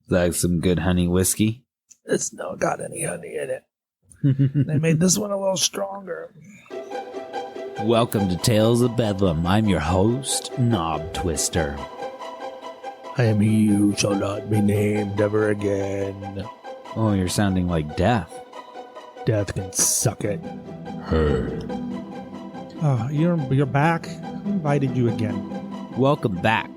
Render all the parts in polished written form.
Like some good honey whiskey. It's not got any honey in it. They made this one a little stronger. Welcome to Tales of Bedlam. I'm your host, Knob Twister. I am he who shall not be named ever again. Oh, you're sounding like Death. Death can suck it. Hey. Oh, you're back. Who invited you again? Welcome back.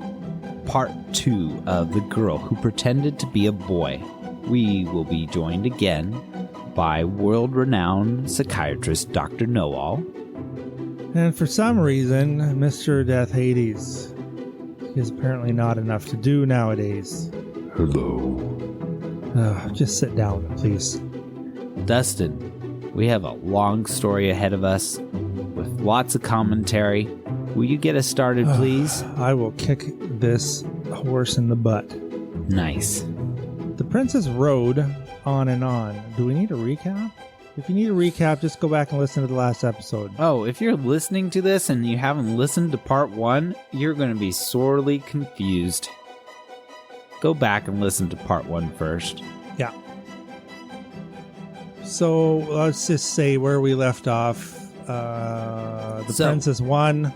Part 2 of The Girl Who Pretended to Be a Boy. We will be joined again by world-renowned psychiatrist Dr. Knowall. And for some reason, Mr. Death Hades is apparently not enough to do nowadays. Hello. Just sit down, please. Dustin, we have a long story ahead of us with lots of commentary. Will you get us started, please? I will kick this horse in the butt. Nice. The princess rode on and on. Do we need a recap? If you need a recap, just go back and listen to the last episode. Oh, if you're listening to this and you haven't listened to part 1, you're going to be sorely confused. Go back and listen to part 1 first. Yeah. So let's just say where we left off. The princess won.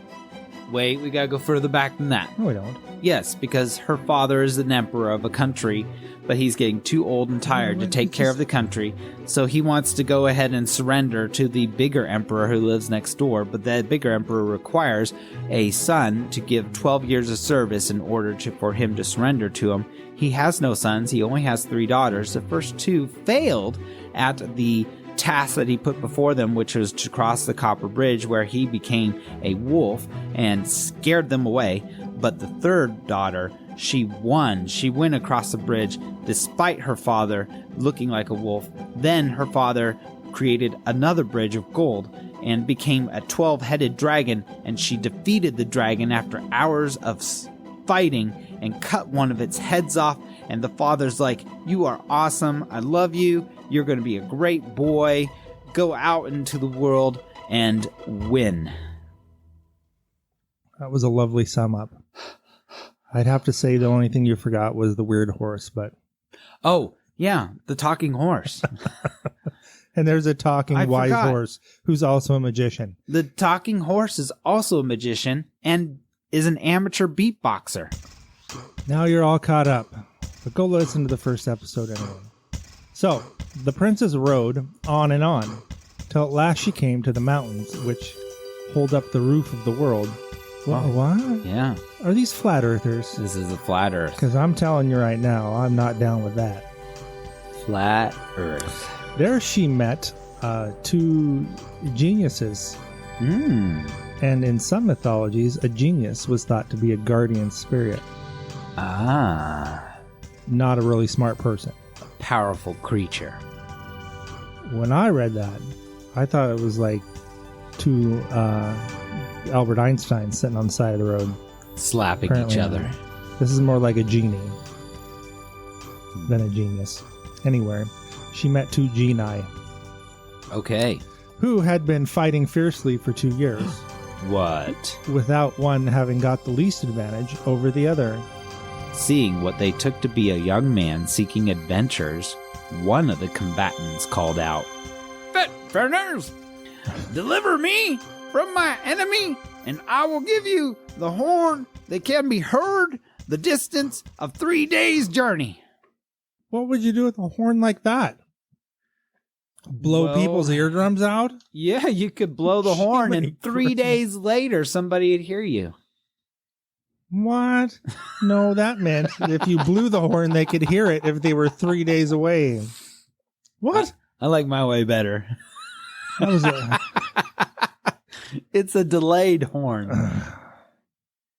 Wait, we gotta go further back than that. No, we don't. Yes, because her father is an emperor of a country, but he's getting too old and tired to take care of the country, so he wants to go ahead and surrender to the bigger emperor who lives next door, but that bigger emperor requires a son to give 12 years of service in order for him to surrender to him. He has no sons, he only has 3 daughters. The first 2 failed at the task that he put before them, which was to cross the Copper Bridge, where he became a wolf and scared them away. But the 3rd daughter, she won. She went across the bridge despite her father looking like a wolf. Then her father created another bridge of gold and became a 12-headed dragon, and she defeated the dragon after hours of fighting and cut one of its heads off. And the father's like, "You are awesome. I love you. You're going to be a great boy. Go out into the world and win." That was a lovely sum up. I'd have to say the only thing you forgot was the weird horse, but... Oh, yeah, the talking horse. And there's a talking wise horse who's also a magician. The talking horse is also a magician and is an amateur beatboxer. Now you're all caught up. But go listen to the first episode anyway. So, the princess rode on and on, till at last she came to the mountains, which hold up the roof of the world. What? Yeah. Are these flat earthers? This is a flat earth. Because I'm telling you right now, I'm not down with that. Flat earth. There she met 2 geniuses. And in some mythologies, a genius was thought to be a guardian spirit. Not a really smart person. A powerful creature. When I read that, I thought it was like 2 Albert Einstein sitting on the side of the road. Slapping Apparently each other. This is more like a genie than a genius. Anyway, she met 2 genii. Okay. Who had been fighting fiercely for 2 years. What? Without one having got the least advantage over the other. Seeing what they took to be a young man seeking adventures, one of the combatants called out, "Ferners, deliver me from my enemy, and I will give you the horn that can be heard the distance of 3 days' journey." What would you do with a horn like that? Blow people's eardrums out? Yeah, you could blow the horn, and 3 days later, somebody would hear you. What? No, that meant if you blew the horn, they could hear it if they were 3 days away. What? I like my way better. That was It's a delayed horn.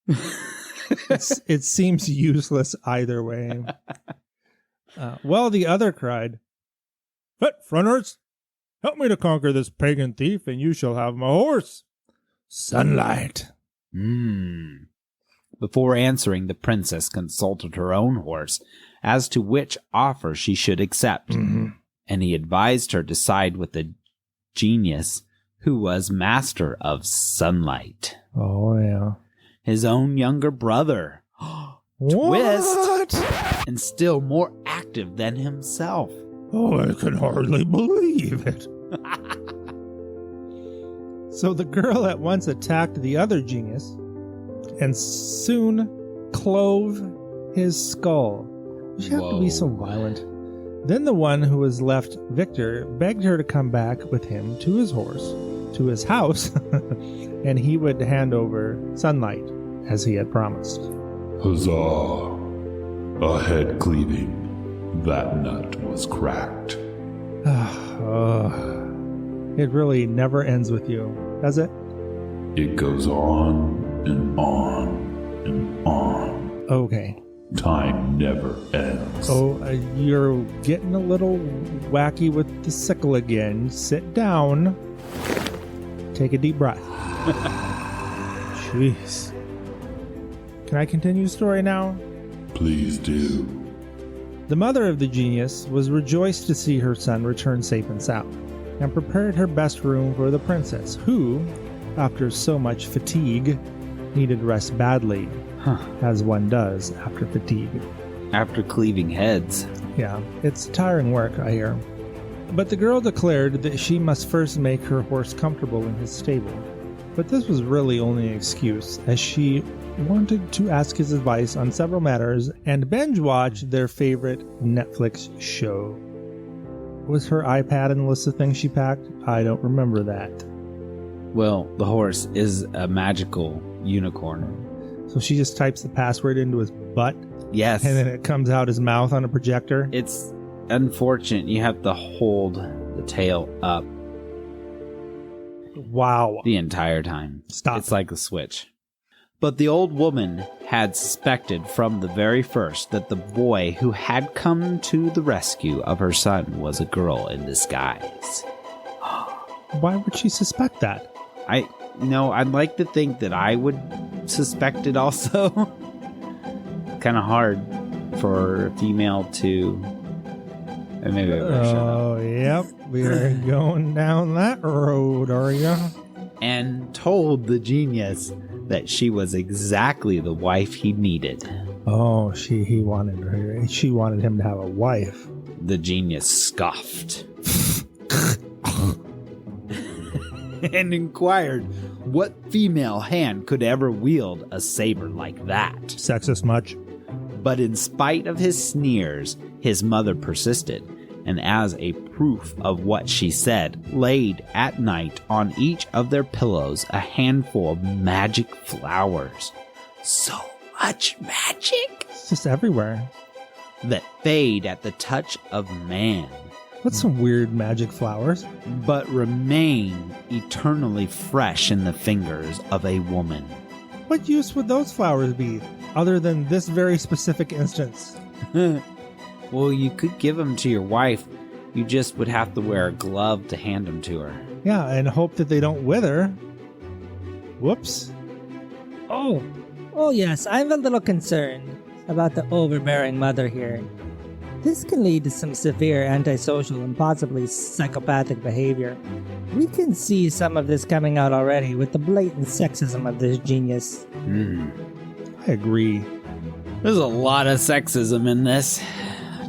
It seems useless either way. Well, the other cried, "Fronters, help me to conquer this pagan thief, and you shall have my horse, Sunlight." Before answering, the princess consulted her own horse as to which offer she should accept, and he advised her to side with the genius who was master of sunlight. Oh, yeah. His own younger brother. twist, and still more active than himself. Oh, I can hardly believe it. So the girl at once attacked the other genius and soon clove his skull. She had to be so violent. Then the one who was left victor begged her to come back with him to his house, and he would hand over sunlight as he had promised. Huzzah! A head cleaving. That nut was cracked. It really never ends with you, does it? It goes on and on and on. Okay. Time never ends. Oh, you're getting a little wacky with the sickle again. Sit down. Take a deep breath. Jeez. Can I continue the story now? Please do. The mother of the genius was rejoiced to see her son return safe and sound, and prepared her best room for the princess, who, after so much fatigue, needed rest badly, as one does after fatigue. After cleaving heads. Yeah, it's tiring work, I hear. But the girl declared that she must first make her horse comfortable in his stable. But this was really only an excuse, as she wanted to ask his advice on several matters and binge watch their favorite Netflix show. Was her iPad in the list of things she packed? I don't remember that. Well, the horse is a magical unicorn. So she just types the password into his butt? Yes. And then it comes out his mouth on a projector? It's unfortunate. You have to hold the tail up. Wow. The entire time. Stop. It's like a switch. But the old woman had suspected from the very first that the boy who had come to the rescue of her son was a girl in disguise. Why would she suspect that? I'd like to think that I would suspect it also. Kind of hard for a female to... Maybe I better shut up. Oh, yep. We are going down that road, are you? And told the genius that she was exactly the wife he needed. Oh, she wanted him to have a wife. The genius scoffed. And inquired what female hand could ever wield a saber like that. Sexist much? But in spite of his sneers, his mother persisted, and as a proof of what she said, laid at night on each of their pillows a handful of magic flowers. So much magic! It's just everywhere. That fade at the touch of man. That's some weird magic flowers. But remain eternally fresh in the fingers of a woman. What use would those flowers be, other than this very specific instance? Well, you could give them to your wife. You just would have to wear a glove to hand them to her. Yeah, and hope that they don't wither. Whoops. Oh yes, I'm a little concerned about the overbearing mother here. This can lead to some severe antisocial and possibly psychopathic behavior. We can see some of this coming out already with the blatant sexism of this genius. I agree. There's a lot of sexism in this.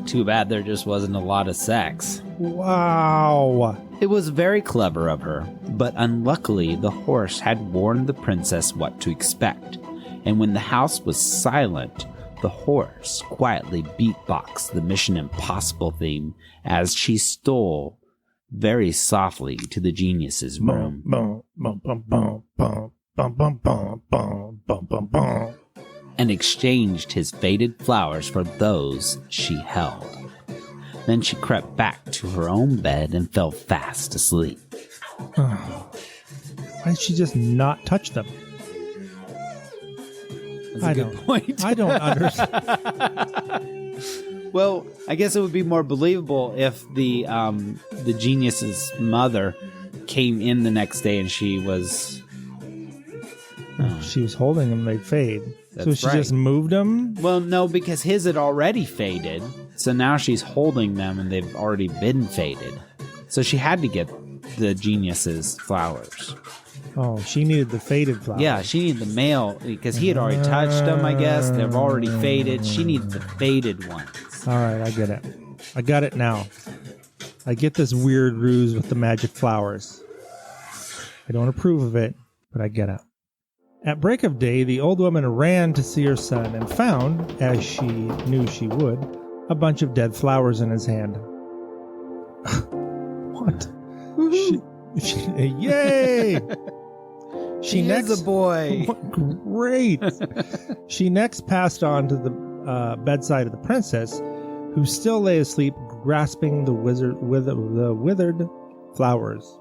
Too bad there just wasn't a lot of sex. Wow. It was very clever of her, but unluckily the horse had warned the princess what to expect, and when the house was silent, the horse quietly beatboxed the Mission Impossible theme as she stole very softly to the genius's room. And exchanged his faded flowers for those she held. Then she crept back to her own bed and fell fast asleep. Why did she just not touch them? That's a good point. I don't understand. Well, I guess it would be more believable if the genius's mother came in the next day and she was... She was holding them, they'd fade. So she right. just moved them? Well, no, because his had already faded. So now she's holding them and they've already been faded. So she had to get the genius's flowers. Oh, she needed the faded flowers. Yeah, she needed the male because he had already touched them, I guess. They've already faded. She needed the faded ones. All right, I get it. I got it now. I get this weird ruse with the magic flowers. I don't approve of it, but I get it. At break of day, the old woman ran to see her son and found, as she knew she would, a bunch of dead flowers in his hand. What? Yay! She is a boy. Great. She next passed on to the bedside of the princess, who still lay asleep, grasping the withered flowers.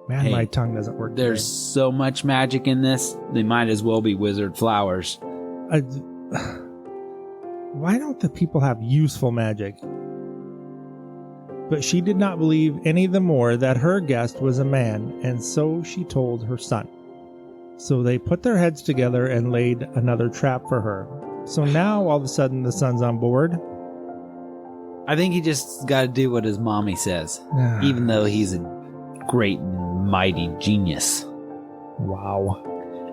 Man, Hey, my tongue doesn't work. There's so much magic in this, they might as well be wizard flowers. Why don't the people have useful magic? But she did not believe any the more that her guest was a man, and so she told her son. So they put their heads together and laid another trap for her. So now, all of a sudden, the son's on board. I think he just got to do what his mommy says, even though he's a great and mighty genius. Wow.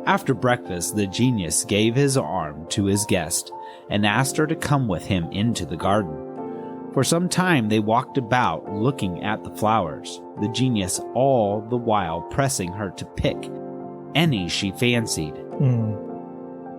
After breakfast, the genius gave his arm to his guest and asked her to come with him into the garden. For some time they walked about looking at the flowers, the genius all the while pressing her to pick any she fancied.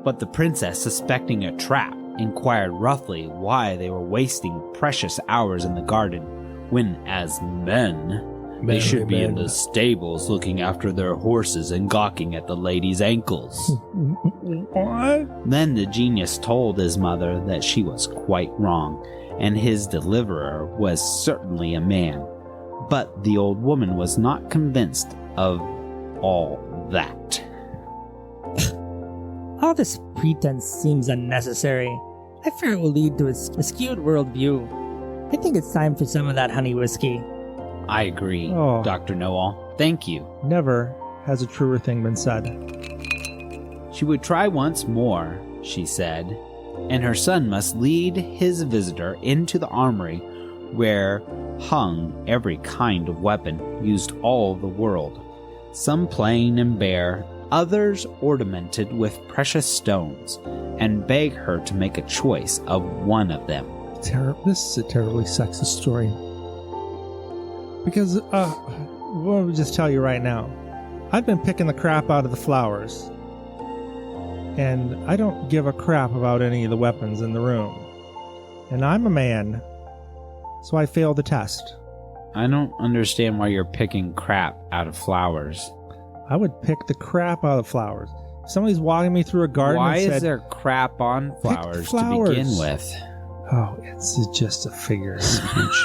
But the princess, suspecting a trap, inquired roughly why they were wasting precious hours in the garden, when as men they should be in the stables looking after their horses and gawking at the ladies' ankles. What? Then the genius told his mother that she was quite wrong, and his deliverer was certainly a man. But the old woman was not convinced of all that. All this pretense seems unnecessary. I fear it will lead to a skewed worldview. I think it's time for some of that honey whiskey. I agree, Oh. Dr. Knowall. Thank you. Never has a truer thing been said. She would try once more, she said, and her son must lead his visitor into the armory where hung every kind of weapon used all the world, some plain and bare, others ornamented with precious stones, and beg her to make a choice of one of them. This is a terribly sexist story. Because, let me just tell you right now, I've been picking the crap out of the flowers. And I don't give a crap about any of the weapons in the room. And I'm a man, so I failed the test. I don't understand why you're picking crap out of flowers. I would pick the crap out of flowers. If somebody's walking me through a garden Why and said, is there crap on flowers to begin with? "Oh, it's just a figure of speech."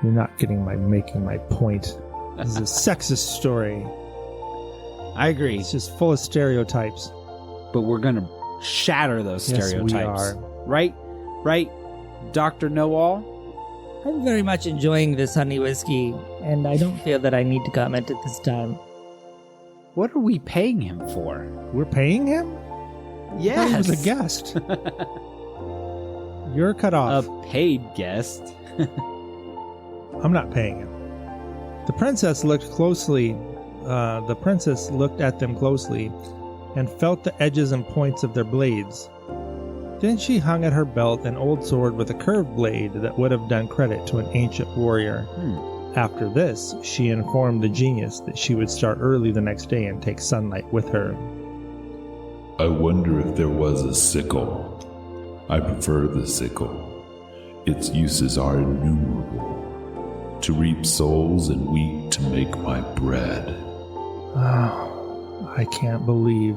You're not making my point. This is a sexist story. I agree, It's just full of stereotypes. but we're going to shatter those stereotypes. Yes, we are. Right, Dr. Knowall? I'm very much enjoying this honey whiskey, and I don't feel that I need to comment at this time. What are we paying him for? We're paying him? Yes. He was a guest. You're cut off. A paid guest. I'm not paying him. The princess looked at them closely and felt the edges and points of their blades. Then she hung at her belt an old sword with a curved blade that would have done credit to an ancient warrior. After this, she informed the genius that she would start early the next day and take sunlight with her. I wonder if there was a sickle. I prefer the sickle. Its uses are innumerable. To reap souls and wheat to make my bread. Oh, I can't believe.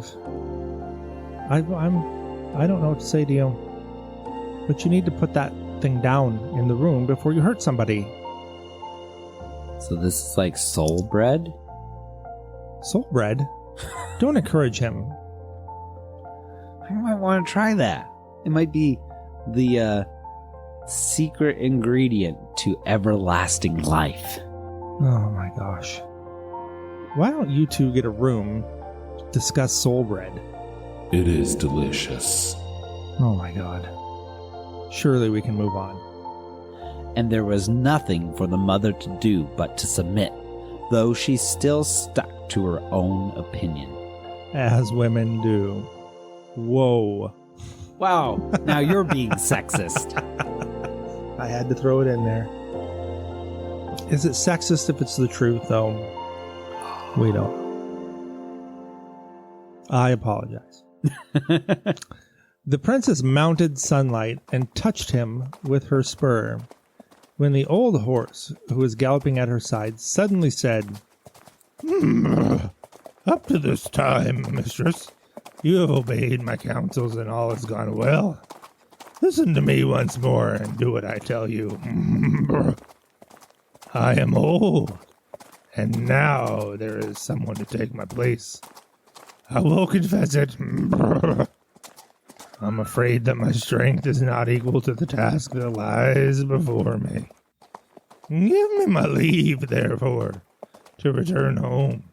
I don't know what to say to you. But you need to put that thing down in the room before you hurt somebody. So this is like soul bread? Soul bread? Don't encourage him. I might want to try that. It might be the secret ingredient to everlasting life. Oh my gosh. Why don't you two get a room to discuss soul bread? It is delicious. Oh my god. Surely we can move on. And there was nothing for the mother to do but to submit. though she still stuck to her own opinion. As women do. Whoa. Wow, now you're being sexist. I had to throw it in there. Is it sexist if it's the truth, though? We don't. I apologize. The princess mounted Sunlight and touched him with her spur, when the old horse, who was galloping at her side, suddenly said, Up to this time, mistress, you have obeyed my counsels and all has gone well. Listen to me once more and do what I tell you. I am old, and now there is someone to take my place. I will confess it. I'm afraid that my strength is not equal to the task that lies before me. Give me my leave, therefore, to return home,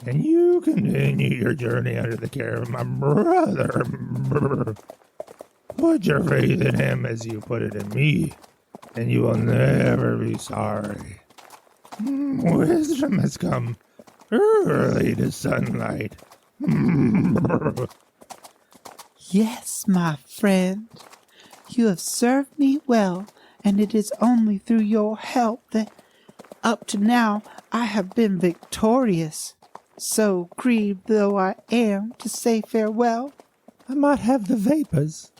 and you continue your journey under the care of my brother. Put your faith in him as you put it in me, and you will never be sorry. Wisdom has come early to Sunlight. Yes, my friend. You have served me well, and it is only through your help that, up to now, I have been victorious. So grieved though I am to say farewell. I might have the vapors.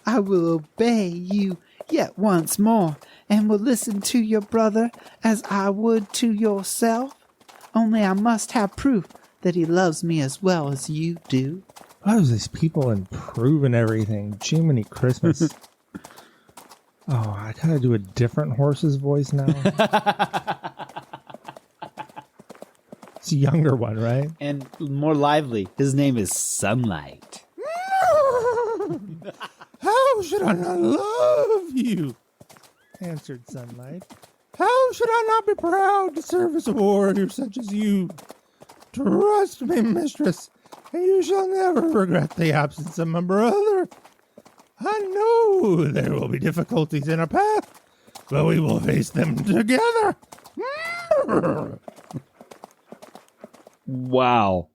I will obey you yet once more, and will listen to your brother as I would to yourself. Only I must have proof that he loves me as well as you do. Why was these people improving everything? Jiminy Christmas. Oh, I gotta do a different horse's voice now. It's a younger one, right? And more lively. His name is Sunlight. How should I not love you? Answered Sunlight. How should I not be proud to serve as a warrior such as you? Trust me, mistress, and you shall never regret the absence of my brother. I know there will be difficulties in our path, but we will face them together. Wow.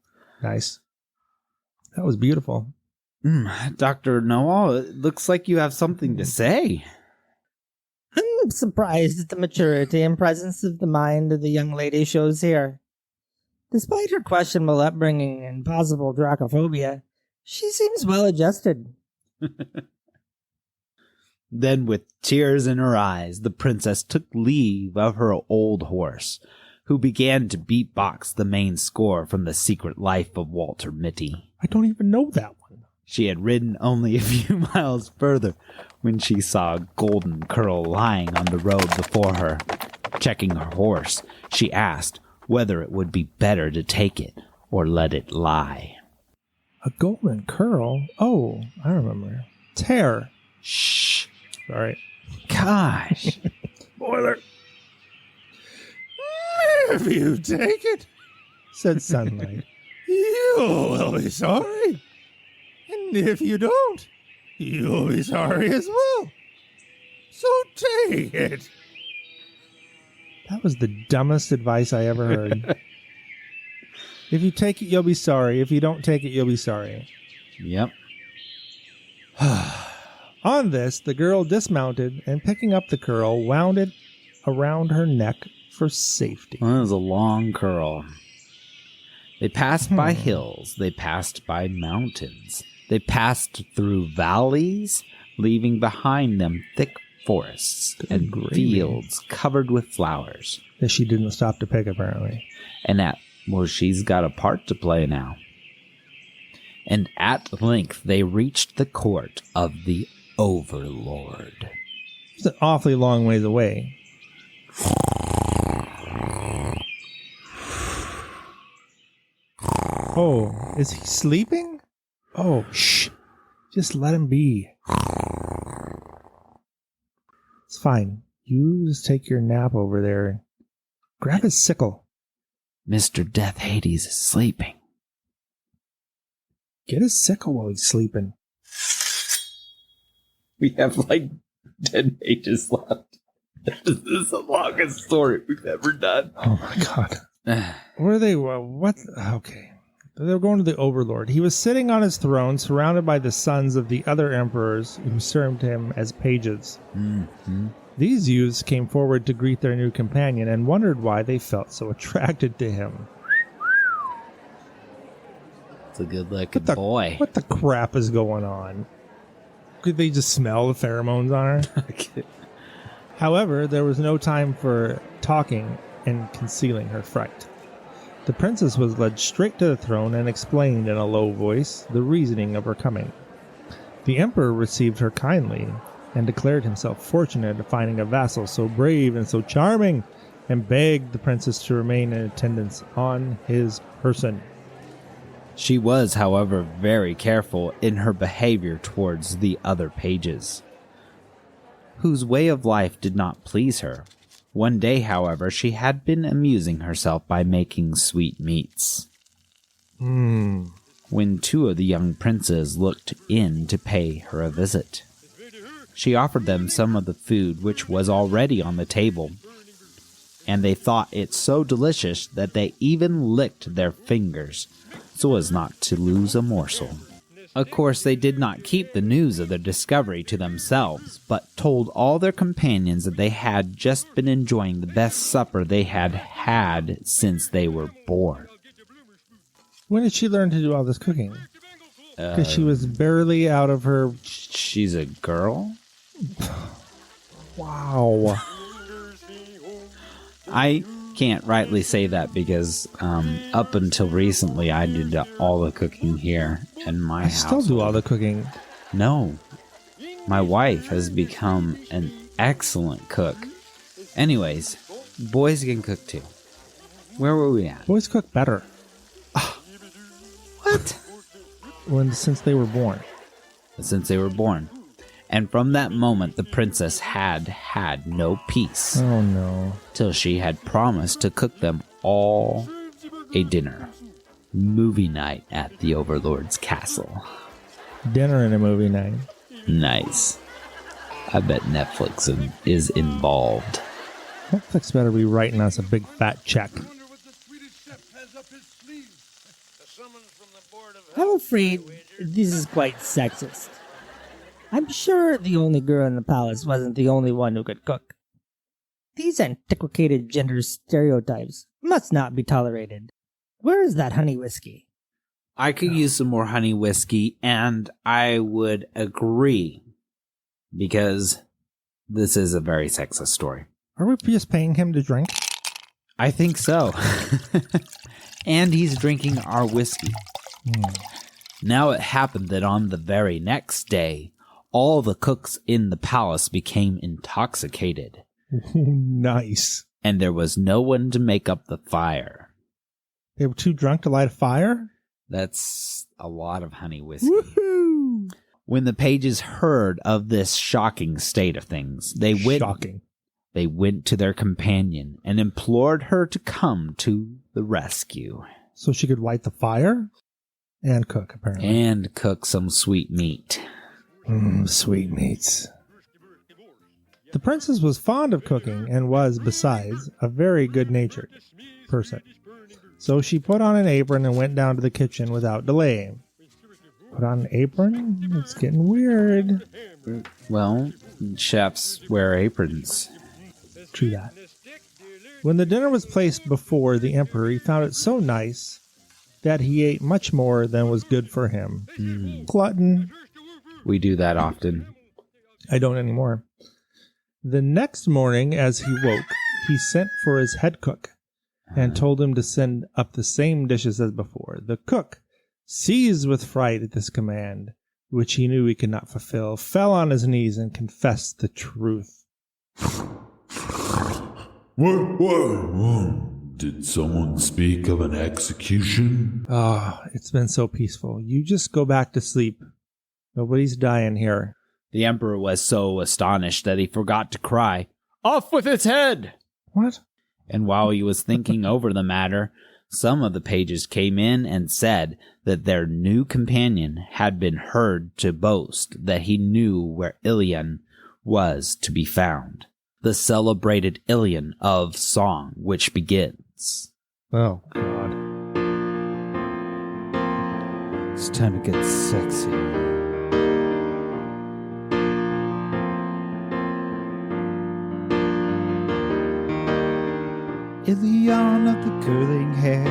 Nice. That was beautiful. Dr. Knowall, it looks like you have something to say. I'm surprised at the maturity and presence of the mind the young lady shows here. Despite her questionable upbringing and possible dracophobia, she seems well adjusted. Then, with tears in her eyes, the princess took leave of her old horse, who began to beatbox the main score from The Secret Life of Walter Mitty. I don't even know that one. She had ridden only a few miles further when she saw a golden curl lying on the road before her. Checking her horse, she asked whether it would be better to take it or let it lie. A golden curl? Oh, I remember. Tear. Shh. Sorry. Gosh. Spoiler. If you take it, said Sunlight, you will be sorry. And if you don't, you'll be sorry as well. So take it. That was the dumbest advice I ever heard. If you take it, you'll be sorry. If you don't take it, you'll be sorry. Yep. On this, the girl dismounted and, picking up the curl, wound it around her neck for safety. Well, that was a long curl. They passed by hills. They passed by mountains. They passed through valleys, leaving behind them thick forests and fields covered with flowers. That she didn't stop to pick, apparently. And she's got a part to play now. And at length they reached the court of the Overlord. It's an awfully long ways away. Oh, is he sleeping? Oh, shh. Just let him be. It's fine. You just take your nap over there. Grab his sickle. Mr. Death Hades is sleeping. Get his sickle while he's sleeping. We have like 10 pages left. This is the longest story we've ever done. Oh my god. Where are they? What? Okay. They were going to the Overlord. He was sitting on his throne, surrounded by the sons of the other emperors who served him as pages. Mm-hmm. These youths came forward to greet their new companion and wondered why they felt so attracted to him. It's a good-looking boy. What the crap is going on? Could they just smell the pheromones on her? Okay. However, there was no time for talking and concealing her fright. The princess was led straight to the throne and explained in a low voice the reasoning of her coming. The emperor received her kindly and declared himself fortunate at finding a vassal so brave and so charming, and begged the princess to remain in attendance on his person. She was, however, very careful in her behavior towards the other pages, whose way of life did not please her. One day, however, she had been amusing herself by making sweetmeats. When two of the young princes looked in to pay her a visit, she offered them some of the food which was already on the table, and they thought it so delicious that they even licked their fingers so as not to lose a morsel. Of course, they did not keep the news of their discovery to themselves, but told all their companions that they had just been enjoying the best supper they had had since they were born. When did she learn to do all this cooking? Because she was barely out of her... She's a girl? Wow. I can't rightly say that because up until recently I did all the cooking here in my house. I still do all the cooking. No. My wife has become an excellent cook. Anyways, boys can cook too. Where were we at? Boys cook better. What? Since they were born. Since they were born. And from that moment, the princess had no peace. Oh, no. Till she had promised to cook them all a dinner. Movie night at the Overlord's castle. Dinner and a movie night. Nice. I bet Netflix is involved. Netflix better be writing us a big fat check. I'm afraid this is quite sexist. I'm sure the only girl in the palace wasn't the only one who could cook. These antiquated gender stereotypes must not be tolerated. Where is that honey whiskey? I could use some more honey whiskey, and I would agree, because this is a very sexist story. Are we just paying him to drink? I think so. And he's drinking our whiskey. Now it happened that on the very next day, all the cooks in the palace became intoxicated. Nice. And there was no one to make up the fire. They were too drunk to light a fire? That's a lot of honey whiskey. Woohoo! When the pages heard of this shocking state of things, they went to their companion and implored her to come to the rescue. So she could light the fire? And cook, apparently. And cook some sweet meat. Sweet meats. The princess was fond of cooking and was, besides, a very good-natured person. So she put on an apron and went down to the kitchen without delay. Put on an apron? It's getting weird. Well, chefs wear aprons. True that. When the dinner was placed before the emperor, he found it so nice that he ate much more than was good for him. Glutton. We do that often. I don't anymore. The next morning, as he woke, he sent for his head cook and told him to send up the same dishes as before. The cook, seized with fright at this command, which he knew he could not fulfill, fell on his knees and confessed the truth. What? Did someone speak of an execution? It's been so peaceful. You just go back to sleep. Nobody's dying here. The emperor was so astonished that he forgot to cry, "Off with its head!" What? And while he was thinking over the matter, some of the pages came in and said that their new companion had been heard to boast that he knew where Ilion was to be found. the celebrated Ilion of song, which begins. Oh, God. It's time to get sexy. Ilion of the curling hair,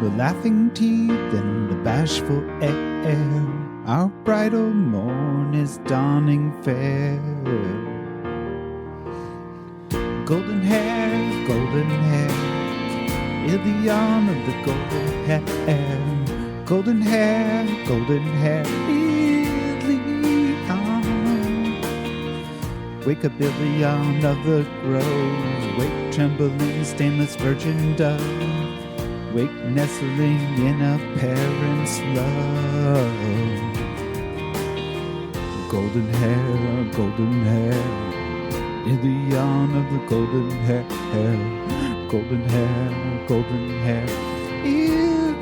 the laughing teeth, and the bashful air. Our bridal morn is dawning fair. Golden hair, Ilion of the golden hair. Golden hair, Ilion. Wake up, Ilion of the grove. Wake, trembling, stainless virgin dove. Wake, nestling in a parent's love. Golden hair, Ilion of the golden hair. Golden hair, Ilion.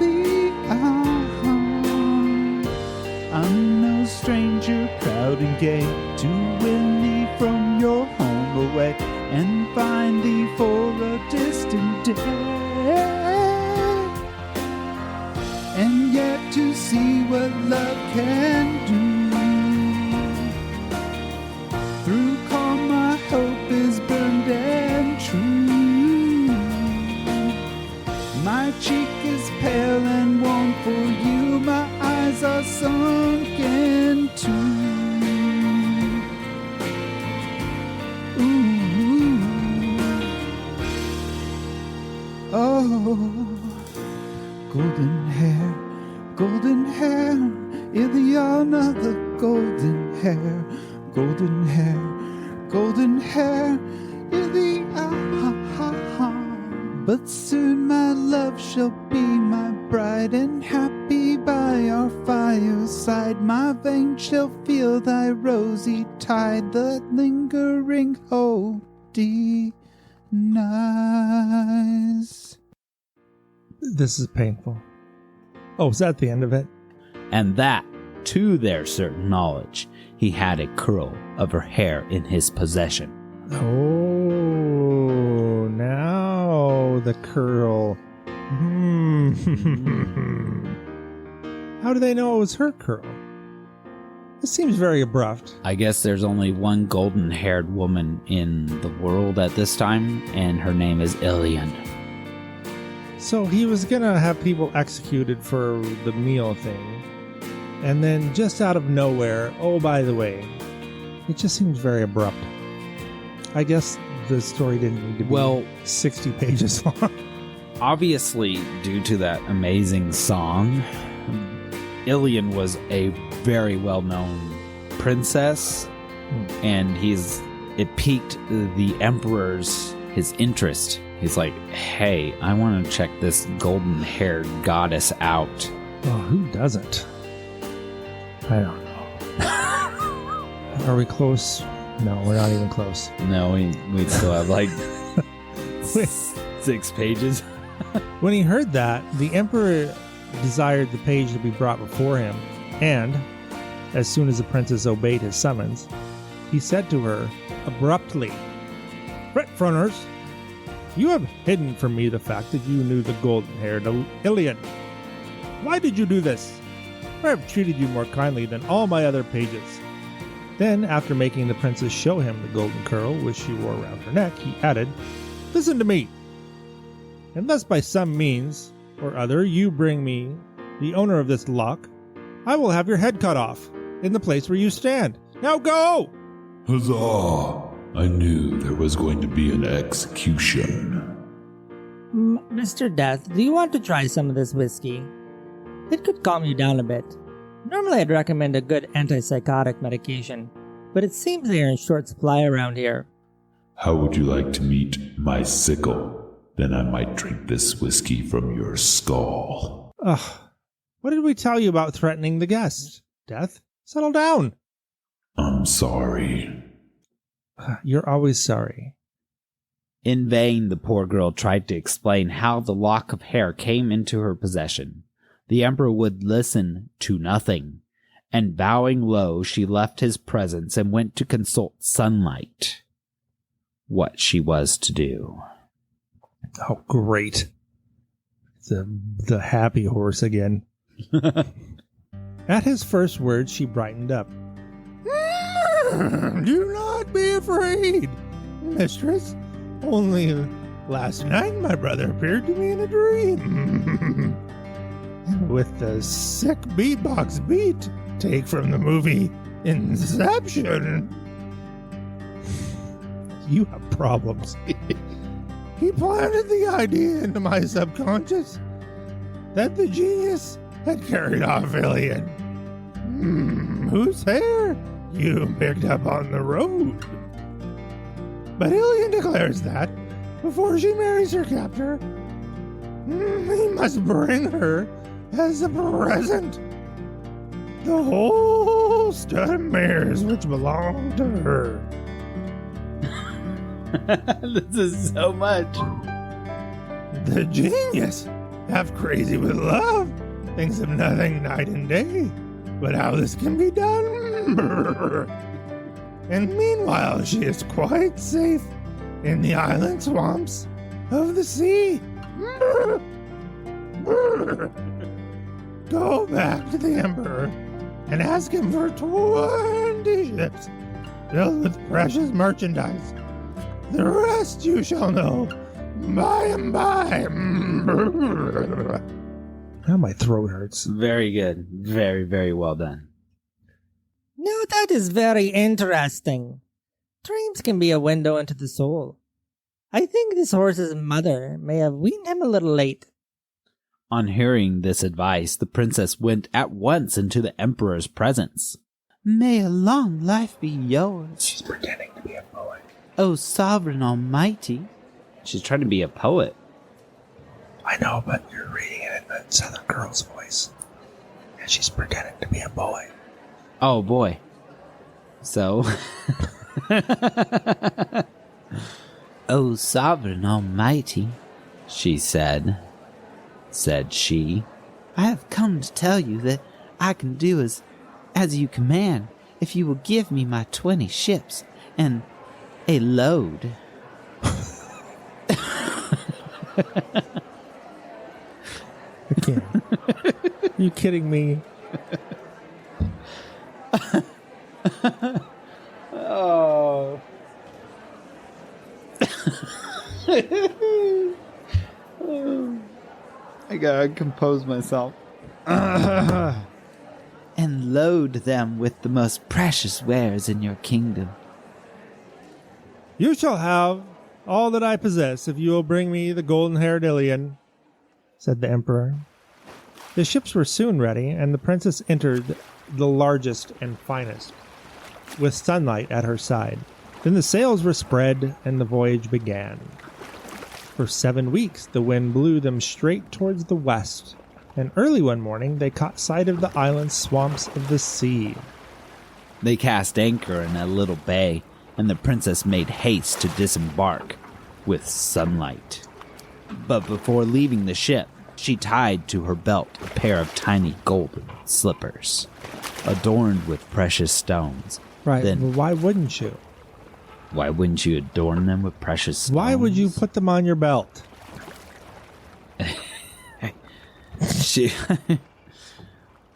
I'm no stranger, proud and gay, to win thee from your home away, and find thee for a distant day, and yet to see what love can do. Through calm my hope is burned and true. My cheek is pale and warm for you, my eyes are sunken too. Oh, golden hair, Ilion of the golden hair. Golden hair, Ilion. But soon my love shall be my bride, and happy by our fireside my veins shall feel thy rosy tide, the lingering hope denies. This is painful. Oh, is that the end of it? And that, to their certain knowledge, he had a curl of her hair in his possession. Oh, now the curl. How do they know it was her curl? This seems very abrupt. I guess there's only one golden-haired woman in the world at this time, and her name is Ilion. So he was going to have people executed for the meal thing. And then just out of nowhere, oh, by the way, it just seems very abrupt. I guess the story didn't need to be 60 pages long. Obviously, due to that amazing song, Ilion was a very well-known princess, and it piqued the emperor's his interest. He's like, hey, I want to check this golden-haired goddess out. Well, who doesn't? I don't know. Are we close? No, we're not even close. No, we still have like 6 pages. When he heard that, the emperor desired the page to be brought before him, and as soon as the princess obeyed his summons, he said to her abruptly, "Fretfrunners, you have hidden from me the fact that you knew the golden-haired Ilion. Why did you do this? I have treated you more kindly than all my other pages." Then, after making the princess show him the golden curl which she wore around her neck, he added, "Listen to me. Unless by some means or other you bring me the owner of this lock, I will have your head cut off in the place where you stand. Now go!" Huzzah! I knew there was going to be an execution. Mr. Death, do you want to try some of this whiskey? It could calm you down a bit. Normally I'd recommend a good antipsychotic medication, but it seems they are in short supply around here. How would you like to meet my sickle? Then I might drink this whiskey from your skull. Ugh. What did we tell you about threatening the guest? Death, settle down. I'm sorry. You're always sorry. In vain, the poor girl tried to explain how the lock of hair came into her possession. The emperor would listen to nothing, and bowing low, she left his presence and went to consult Sunlight. what she was to do. Oh, great. The happy horse again. At his first words, she brightened up. Do not be afraid, mistress. Only last night my brother appeared to me in a dream. With the sick beatbox beat take from the movie Inception. You have problems. He planted the idea into my subconscious that the genius had carried off Ilian, whose hair you picked up on the road. But Ilian declares that, before she marries her captor, he must bring her as a present the whole stud of mares which belong to her. This is so much. The genius, half crazy with love, thinks of nothing night and day but how this can be done. And meanwhile, she is quite safe in the island swamps of the sea. Go back to the Emperor and ask him for 20 ships filled with precious merchandise. The rest you shall know by and by. Now my throat hurts. Very good. Very, very well done. Now that is very interesting. Dreams can be a window into the soul. I think this horse's mother may have weaned him a little late. On hearing this advice, the princess went at once into the emperor's presence. May a long life be yours. She's pretending to be a poet. O sovereign almighty. She's trying to be a poet. I know, but you're reading it in the Southern girl's voice. And she's pretending to be a boy. Oh, boy. So... O sovereign almighty, she said. Said she. I have come to tell you that I can do as you command if you will give me my 20 ships and a load. Again. Are you kidding me? Oh. I gotta compose myself. And load them with the most precious wares in your kingdom. You shall have all that I possess if you will bring me the golden-haired Ilian, said the emperor. The ships were soon ready, and the princess entered the largest and finest, with sunlight at her side. Then the sails were spread, and the voyage began. For 7 weeks, the wind blew them straight towards the west, and early one morning they caught sight of the island swamps of the sea. They cast anchor in a little bay, and the princess made haste to disembark with sunlight. But before leaving the ship, she tied to her belt a pair of tiny golden slippers, adorned with precious stones. Right, Then, well, why wouldn't you? why wouldn't you adorn them with precious stones? Why would you put them on your belt?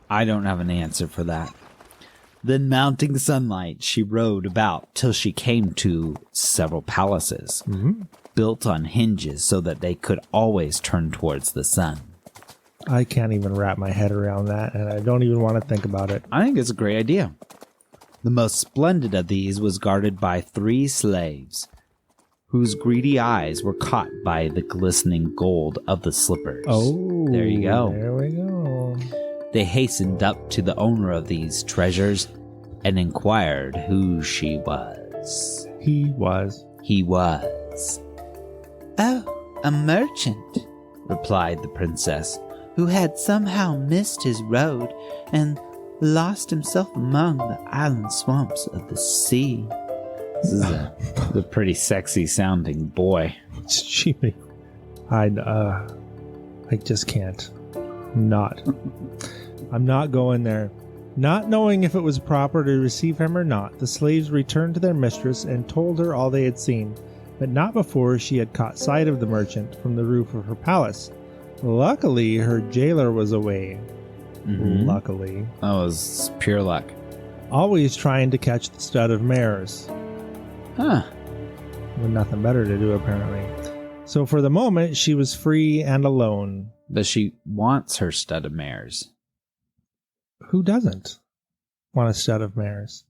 I don't have an answer for that. Then mounting sunlight, she rode about till she came to several palaces, built on hinges so that they could always turn towards the sun. I can't even wrap my head around that, and I don't even want to think about it. I think it's a great idea. The most splendid of these was guarded by 3 slaves, whose greedy eyes were caught by the glistening gold of the slippers. Oh, there you go. There we go. They hastened up to the owner of these treasures and inquired who she was. He was. Oh, a merchant, Replied the princess. who had somehow missed his road and lost himself among the island swamps of the sea. This is a pretty sexy sounding boy. Gee, I just can't. I'm not going there. Not knowing if it was proper to receive him or not, the slaves returned to their mistress and told her all they had seen. but not before she had caught sight of the merchant from the roof of her palace. Luckily, her jailer was away. Mhm. Luckily. That was pure luck. Always trying to catch the stud of mares. Huh. With nothing better to do, apparently. So for the moment, she was free and alone. But she wants her stud of mares. Who doesn't want a stud of mares?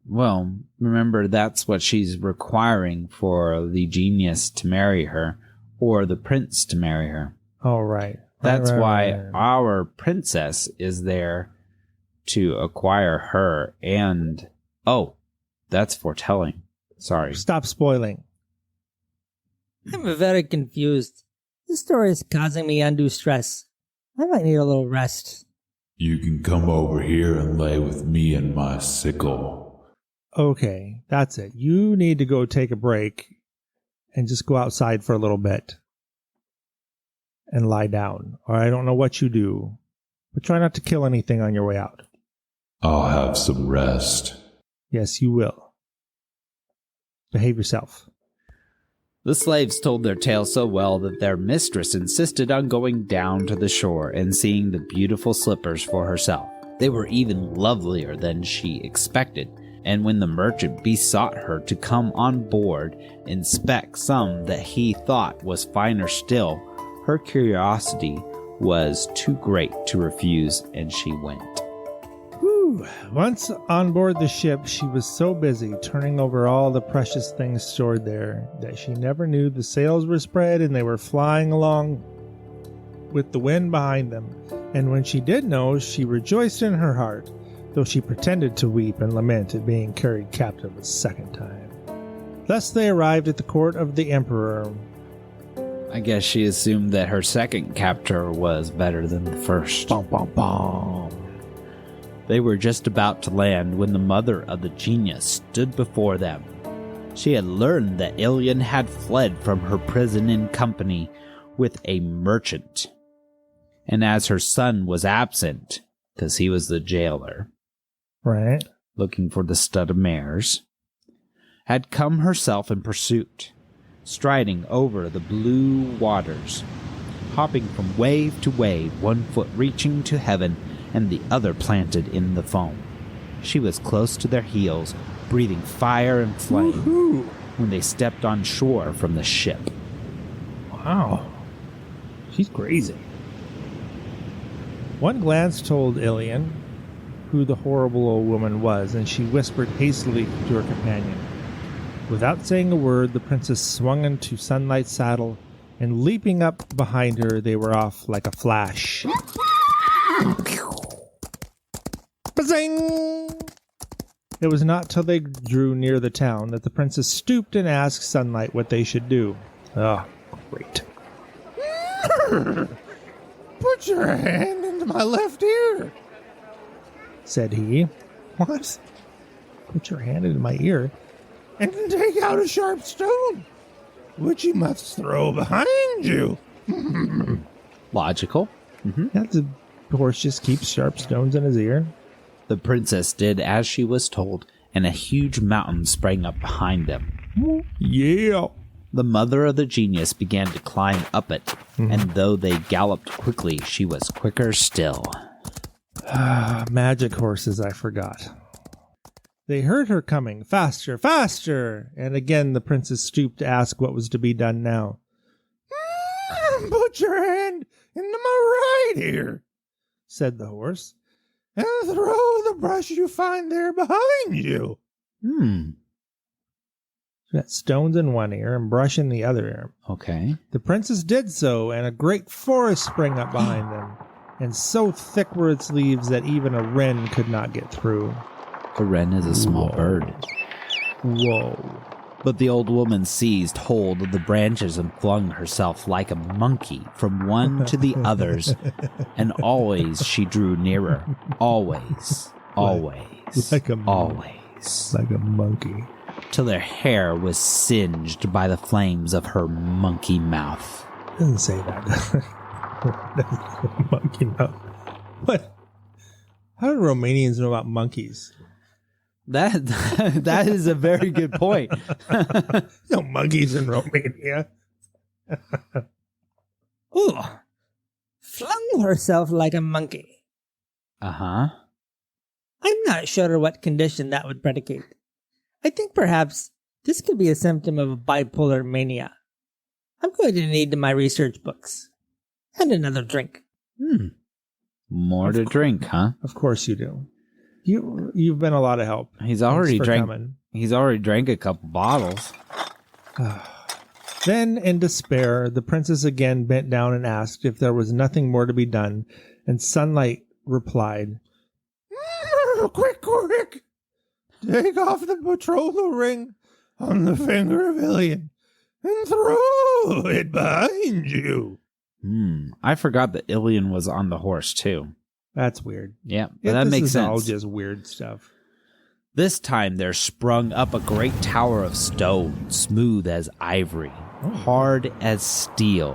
Well, remember, that's what she's requiring for the genius to marry her, or the prince to marry her. Oh, right. That's why right. our princess is there to acquire her and... Oh, that's foretelling. Sorry. Stop spoiling. I'm very confused. This story is causing me undue stress. I might need a little rest. You can come over here and lay with me and my sickle. Okay, that's it. You need to go take a break and just go outside for a little bit and lie down. Or I don't know what you do, but try not to kill anything on your way out. I'll have some rest. Yes, you will. Behave yourself. The slaves told their tale so well that their mistress insisted on going down to the shore and seeing the beautiful slippers for herself. They were even lovelier than she expected, and when the merchant besought her to come on board, inspect some that he thought was finer still, her curiosity was too great to refuse, and she went. Once on board the ship, she was so busy turning over all the precious things stored there that she never knew the sails were spread and they were flying along with the wind behind them. And when she did know, she rejoiced in her heart, though she pretended to weep and lament at being carried captive a second time. Thus they arrived at the court of the emperor. I guess she assumed that her second captor was better than the first. Bum, bum, bum. They were just about to land when the mother of the genius stood before them. She had learned that Ilian had fled from her prison in company with a merchant. And as her son was absent, because he was the jailer, Right. looking for the stud of mares, had come herself in pursuit, striding over the blue waters, hopping from wave to wave, one foot reaching to heaven and the other planted in the foam. She was close to their heels, breathing fire and flame, Woohoo! when they stepped on shore from the ship. Wow. She's crazy. One glance told Ilian who the horrible old woman was, and she whispered hastily to her companion. Without saying a word, the princess swung into Sunlight's saddle, and leaping up behind her, they were off like a flash. Ba-zing! It was not till they drew near the town that the princess stooped and asked Sunlight what they should do. Oh, great. Put your hand into my left ear, said he. What? Put your hand into my ear and take out a sharp stone, which you must throw behind you. Logical. Yeah, the horse just keeps sharp stones in his ear. The princess did as she was told, and a huge mountain sprang up behind them. Yeah. The mother of the genius began to climb up it, and though they galloped quickly, she was quicker still. Magic horses, I forgot. They heard her coming. Faster, faster! And again the princess stooped to ask what was to be done now. Put your hand into my right ear, said the horse, and throw the brush you find there behind you. She got stones in one ear and brush in the other ear. Okay. The princess did so, and a great forest sprang up behind them, and so thick were its leaves that even a wren could not get through. A wren is a small bird. Whoa. But the old woman seized hold of the branches and flung herself like a monkey from one to the others, and always she drew nearer. Always, always, like a monkey. always. Like a monkey. Till their hair was singed by the flames of her monkey mouth. Doesn't say that. Monkey mouth. What? How do Romanians know about monkeys? That is a very good point. No monkeys in Romania. Ooh. Flung herself like a monkey. Uh-huh. I'm not sure what condition that would predicate. I think perhaps this could be a symptom of bipolar mania. I'm going to need my research books. And another drink. More to drink, huh? Of course you do. You've been a lot of help. He's already drank. Coming. He's already drank a couple bottles. Then, in despair, the princess again bent down and asked if there was nothing more to be done, and Sunlight replied, Quick! Take off the betrothal ring on the finger of Ilion and throw it behind you. I forgot that Ilion was on the horse, too. That's weird. Yeah, but that makes sense. All just weird stuff. This time there sprung up a great tower of stone, smooth as ivory, hard as steel,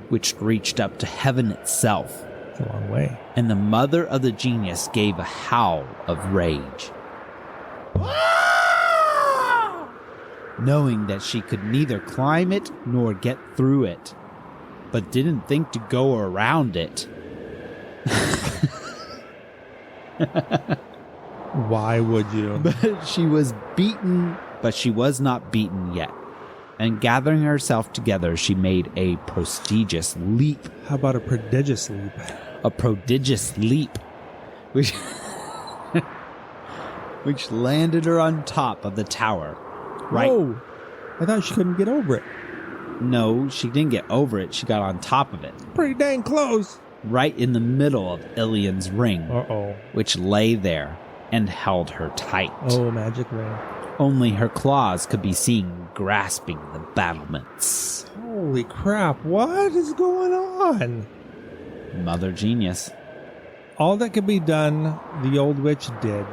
which reached up to heaven itself. It's a long way. And the mother of the genius gave a howl of rage. Knowing that she could neither climb it nor get through it, but didn't think to go around it. Why would you? But she was beaten, but she was not beaten yet. And gathering herself together, she made a prodigious leap. How about a prodigious leap? A prodigious leap, which landed her on top of the tower. Right. Whoa. I thought she couldn't get over it. No, she didn't get over it. She got on top of it. Pretty dang close. Right in the middle of Ilion's ring, which lay there and held her tight. Oh, magic ring. Only her claws could be seen grasping the battlements. Holy crap, what is going on? Mother Genius. All that could be done, the old witch did.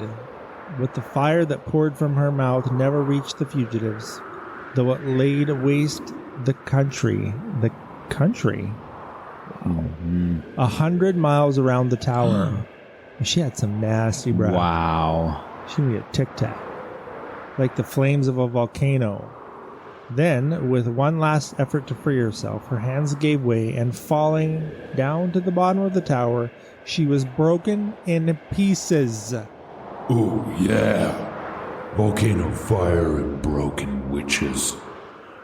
With the fire that poured from her mouth never reached the fugitives, though it laid waste the country. The country? 100 miles around the tower. She had some nasty breath. Wow. She made a tic-tac. Like the flames of a volcano. Then, with one last effort to free herself, her hands gave way, and falling down to the bottom of the tower, she was broken in pieces. Oh, yeah. Volcano fire and broken witches.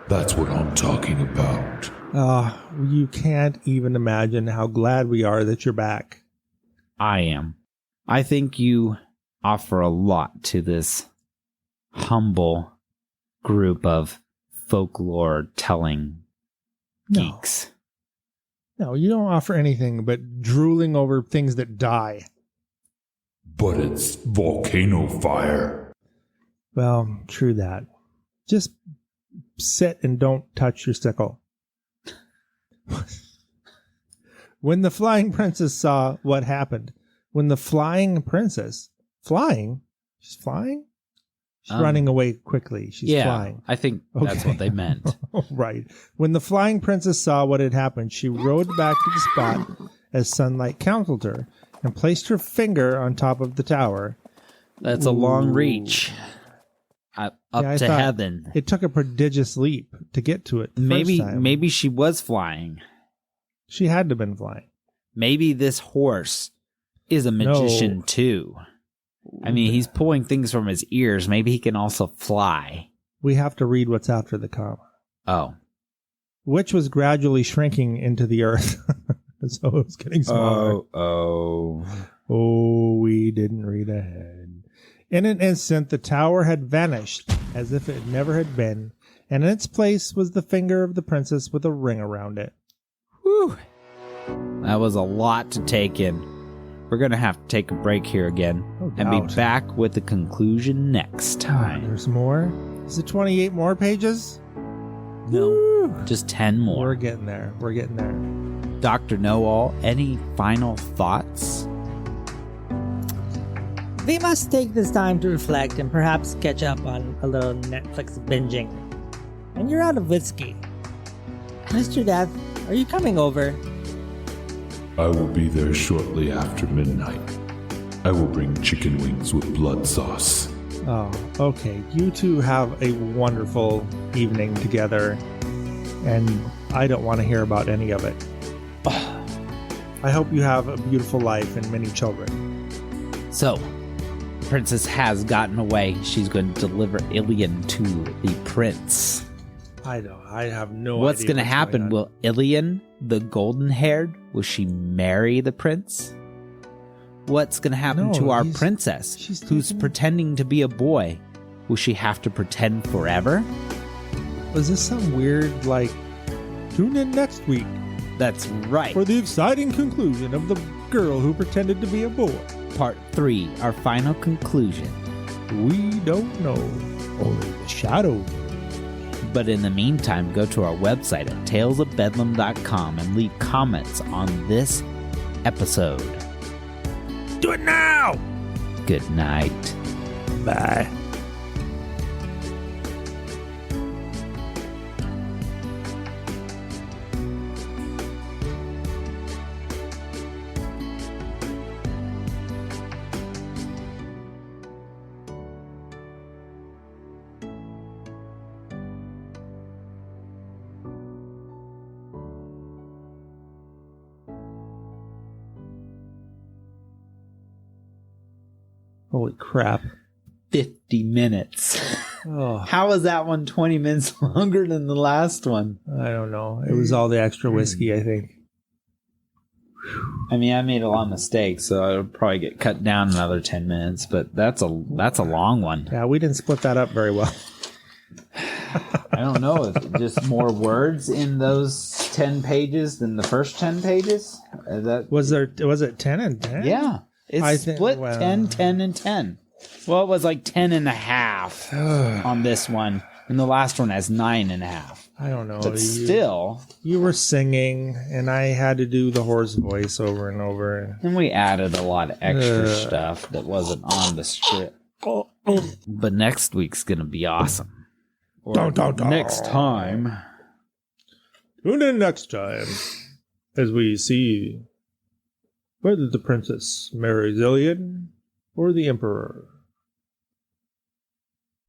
That's what I'm talking about. You can't even imagine how glad we are that you're back. I am. I think you offer a lot to this humble group of folklore telling geeks. No, you don't offer anything but drooling over things that die. But it's volcano fire. Well, true that. Just sit and don't touch your sickle. When the flying princess saw what happened, when the flying princess, she's flying? She's running away quickly. She's flying. I think that's what they meant. Right. When the flying princess saw what had happened, she rode back to the spot as Sunlight counseled her and placed her finger on top of the tower. That's a long reach. Up to heaven. It took a prodigious leap to get to it. Maybe she was flying. She had to have been flying. Maybe this horse is a magician too. I mean, he's pulling things from his ears. Maybe he can also fly. We have to read what's after the comma. Oh. Which was gradually shrinking into the earth. So it was getting smaller. Oh, we didn't read ahead. In an instant, the tower had vanished as if it never had been, and in its place was the finger of the princess with a ring around it. Whew. That was a lot to take in. We're going to have to take a break here again and be back with the conclusion next time. There's more? Is it 28 more pages? No, Woo. Just 10 more. We're getting there. Dr. Knowall, any final thoughts? We must take this time to reflect and perhaps catch up on a little Netflix binging. And you're out of whiskey. Mr. Death, are you coming over? I will be there shortly after midnight. I will bring chicken wings with blood sauce. Oh, okay. You two have a wonderful evening together, and I don't want to hear about any of it. I hope you have a beautiful life and many children. So, the princess has gotten away. She's going to deliver Ilian to the prince. I have no idea. What's going to happen? on. Will Ilian, the golden-haired, will she marry the prince? What's going to happen No, to our he's- princess, she's who's taking- pretending to be a boy? Will she have to pretend forever? Was this some weird, like, tune in next week That's right. for the exciting conclusion of the girl who pretended to be a boy? Part 3, our final conclusion. We don't know. Only the shadow. But in the meantime, go to our website at talesofbedlam.com and leave comments on this episode. Do it now! Good night. Bye. Holy crap. 50 minutes. Oh, How was that one 20 minutes longer than the last one? I don't know. It was all the extra whiskey, I think. I mean, I made a lot of mistakes, so I would probably get cut down another 10 minutes, but that's a long one. Yeah, we didn't split that up very well. I don't know if just more words in those 10 pages than the first 10 pages. Was it 10 and 10? Yeah. It's I think- split well- 10, 10, and 10. Well, it was like 10 and a half on this one, and the last one has 9 and a half. I don't know. But still, You were singing, and I had to do the horse voice over and over. and we added a lot of extra stuff that wasn't on the script. But next week's going to be awesome. Or Dun, dun, dun. next time. Tune in next time as we see whether the princess marries Ilian or the emperor.